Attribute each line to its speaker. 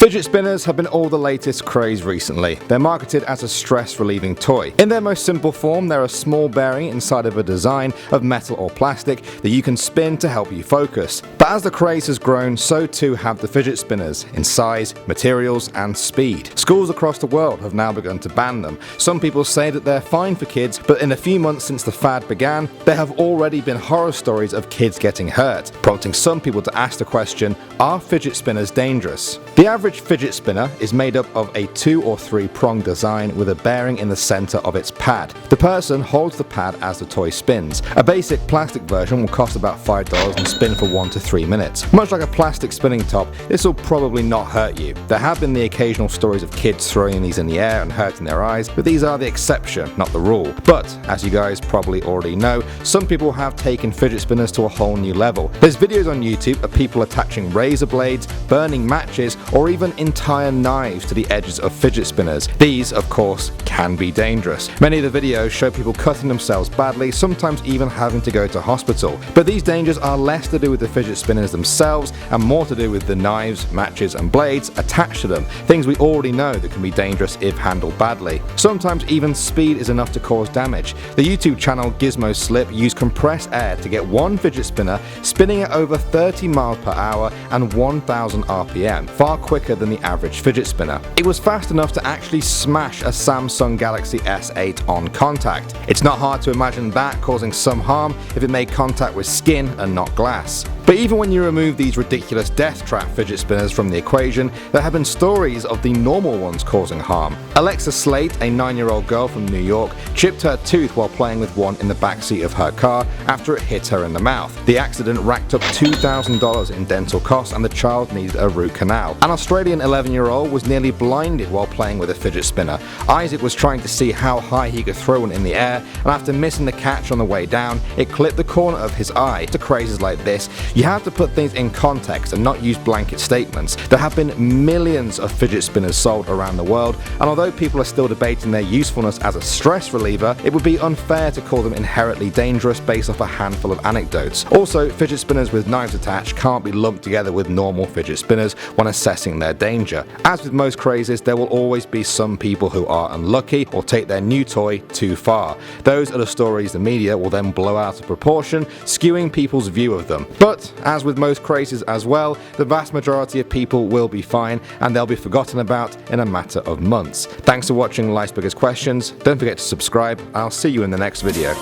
Speaker 1: Fidget spinners have been all the latest craze recently. They're marketed as a stress-relieving toy. In their most simple form, they're a small bearing inside of a design of metal or plastic that you can spin to help you focus. But as the craze has grown, so too have the fidget spinners, in size, materials, and speed. Schools across the world have now begun to ban them. Some people say that they're fine for kids, but in a few months since the fad began, there have already been horror stories of kids getting hurt, prompting some people to ask the question, are fidget spinners dangerous? The average fidget spinner is made up of a 2 or 3 prong design with a bearing in the center of its pad. The person holds the pad as the toy spins. A basic plastic version will cost about $5 and spin for 1 to 3 minutes. Much like a plastic spinning top, this will probably not hurt you. There have been the occasional stories of kids throwing these in the air and hurting their eyes, but these are the exception, not the rule. But, as you guys probably already know, some people have taken fidget spinners to a whole new level. There's videos on YouTube of people attaching razor blades, burning matches, or even entire knives to the edges of fidget spinners. These, of course, can be dangerous. Many of the videos show people cutting themselves badly, sometimes even having to go to hospital. But these dangers are less to do with the fidget spinners themselves and more to do with the knives, matches, and blades attached to them, things we already know that can be dangerous if handled badly. Sometimes even speed is enough to cause damage. The YouTube channel Gizmo Slip used compressed air to get one fidget spinner spinning at over 30 miles per hour and 1000 RPM, far quicker than the average fidget spinner. It was fast enough to actually smash a Samsung Galaxy S8 on contact. It's not hard to imagine that causing some harm if it made contact with skin and not glass. But even when you remove these ridiculous death trap fidget spinners from the equation, there have been stories of the normal ones causing harm. Alexa Slate, a 9-year-old girl from New York, chipped her tooth while playing with one in the backseat of her car after it hit her in the mouth. The accident racked up $2,000 in dental costs and the child needed a root canal. An Australian 11-year-old was nearly blinded while playing with a fidget spinner. Isaac was trying to see how high he could throw one in the air, and after missing the catch on the way down, it clipped the corner of his eye. To crazes like this, you have to put things in context and not use blanket statements. There have been millions of fidget spinners sold around the world, and although people are still debating their usefulness as a stress reliever, it would be unfair to call them inherently dangerous based off a handful of anecdotes. Also, fidget spinners with knives attached can't be lumped together with normal fidget spinners when assessing their danger. As with most crazes, there will always be some people who are unlucky or take their new toy too far. Those are the stories the media will then blow out of proportion, skewing people's view of them. But, as with most crazes as well, the vast majority of people will be fine and they'll be forgotten about in a matter of months. Thanks for watching Life's Biggest Questions. Don't forget to subscribe. I'll see you in the next video.